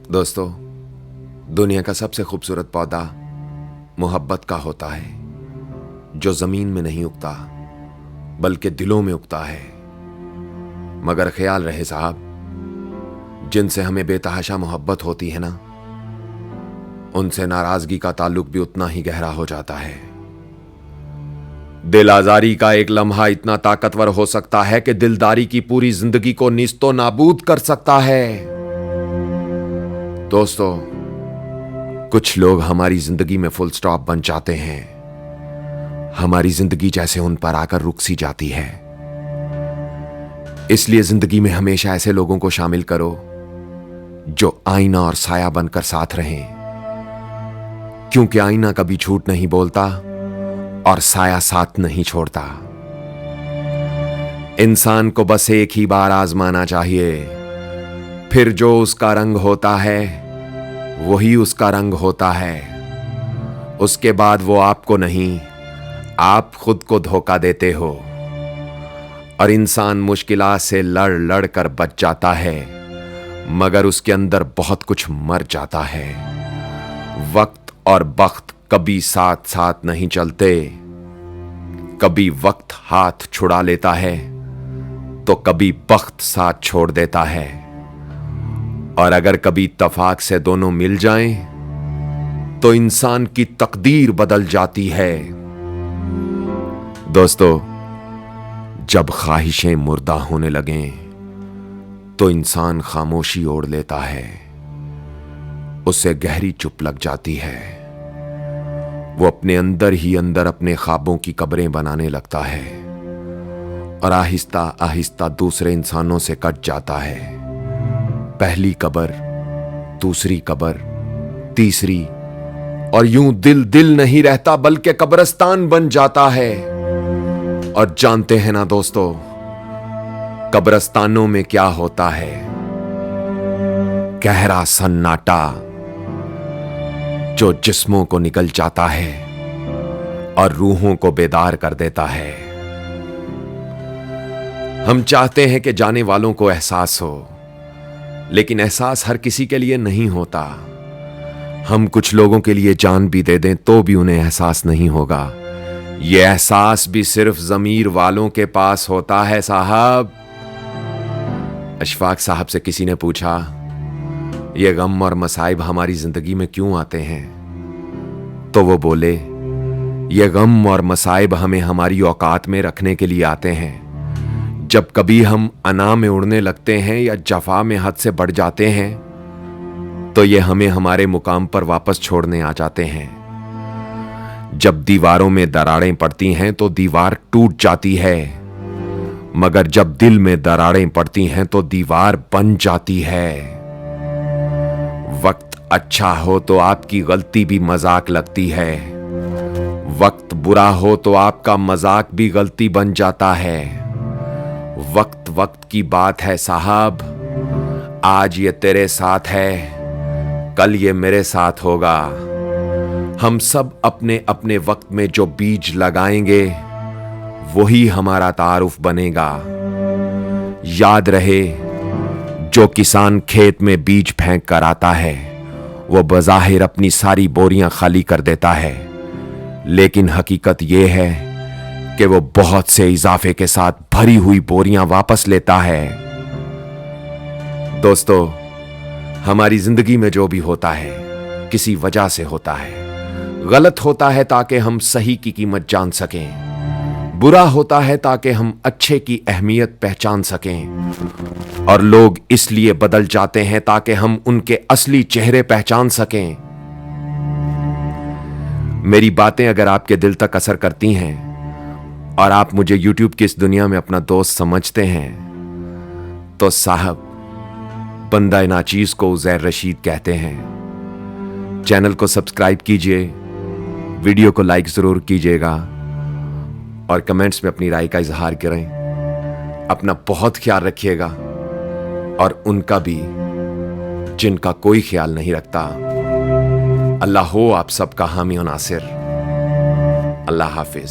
दोस्तों, दुनिया का सबसे खूबसूरत पौधा मोहब्बत का होता है, जो जमीन में नहीं उगता बल्कि दिलों में उगता है। मगर ख्याल रहे साहब, जिनसे हमें बेतहाशा मोहब्बत होती है ना, उनसे नाराजगी का ताल्लुक भी उतना ही गहरा हो जाता है। दिल आजारी का एक लम्हा इतना ताकतवर हो सकता है कि दिलदारी की पूरी जिंदगी को निस्तो नाबूद कर सकता है। दोस्तों, कुछ लोग हमारी जिंदगी में फुल स्टॉप बन जाते हैं। हमारी जिंदगी जैसे उन पर आकर रुक सी जाती है। इसलिए जिंदगी में हमेशा ऐसे लोगों को शामिल करो जो आईना और साया बनकर साथ रहें, क्योंकि आईना कभी झूठ नहीं बोलता और साया साथ नहीं छोड़ता। इंसान को बस एक ही बार आजमाना चाहिए, फिर जो उसका रंग होता है वही उसका रंग होता है। उसके बाद वो आपको नहीं, आप खुद को धोखा देते हो। और इंसान मुश्किलात से लड़ लड़ कर बच जाता है, मगर उसके अंदर बहुत कुछ मर जाता है। वक्त और बख्त कभी साथ साथ नहीं चलते। कभी वक्त हाथ छुड़ा लेता है तो कभी बख्त साथ छोड़ देता है। और अगर कभी इत्तफाक से दोनों मिल जाएं तो इंसान की तकदीर बदल जाती है। दोस्तों, जब ख्वाहिशें मुर्दा होने लगें तो इंसान खामोशी ओढ़ लेता है। उसे गहरी चुप लग जाती है। वो अपने अंदर ही अंदर अपने ख्वाबों की कब्रें बनाने लगता है और आहिस्ता आहिस्ता दूसरे इंसानों से कट जाता है। पहली कब्र, दूसरी कब्र, तीसरी, और यूं दिल दिल नहीं रहता बल्कि कब्रिस्तान बन जाता है। और जानते हैं ना दोस्तों, कब्रिस्तानों में क्या होता है? गहरा सन्नाटा जो जिस्मों को निगल जाता है और रूहों को बेदार कर देता है। हम चाहते हैं कि जाने वालों को एहसास हो, लेकिन एहसास हर किसी के लिए नहीं होता। हम कुछ लोगों के लिए जान भी दे दें तो भी उन्हें एहसास नहीं होगा। यह एहसास भी सिर्फ ज़मीर वालों के पास होता है साहब। अशफाक साहब से किसी ने पूछा, ये गम और मसाइब हमारी जिंदगी में क्यों आते हैं? तो वो बोले, ये गम और मसाइब हमें हमारी औकात में रखने के लिए आते हैं। जब कभी हम अना में उड़ने लगते हैं या जफा में हद से बढ़ जाते हैं तो ये हमें हमारे मुकाम पर वापस छोड़ने आ जाते हैं। जब दीवारों में दरारें पड़ती हैं तो दीवार टूट जाती है, मगर जब दिल में दरारें पड़ती हैं तो दीवार बन जाती है। वक्त अच्छा हो तो आपकी गलती भी मजाक लगती है। वक्त बुरा हो तो आपका मजाक भी गलती बन जाता है। वक्त वक्त की बात है साहब। आज ये तेरे साथ है, कल ये मेरे साथ होगा। हम सब अपने अपने वक्त में जो बीज लगाएंगे वही हमारा तारुफ बनेगा। याद रहे, जो किसान खेत में बीज फेंक कर आता है वो बज़ाहिर अपनी सारी बोरियां खाली कर देता है, लेकिन हकीकत ये है कि वो बहुत से इजाफे के साथ भरी हुई बोरियां वापस लेता है। दोस्तों, हमारी जिंदगी में जो भी होता है किसी वजह से होता है। गलत होता है ताकि हम सही की कीमत जान सकें, बुरा होता है ताकि हम अच्छे की अहमियत पहचान सकें, और लोग इसलिए बदल जाते हैं ताकि हम उनके असली चेहरे पहचान सकें। मेरी बातें अगर आपके दिल तक असर करती हैं और आप मुझे YouTube की इस दुनिया में अपना दोस्त समझते हैं तो साहब, बंदा नाचीज को उज़ैर रशीद कहते हैं। चैनल को सब्सक्राइब कीजिए, वीडियो को लाइक जरूर कीजिएगा और कमेंट्स में अपनी राय का इजहार करें। अपना बहुत ख्याल रखिएगा और उनका भी जिनका कोई ख्याल नहीं रखता। अल्लाह हो आप सबका हामी और नासिर। अल्लाह हाफिज।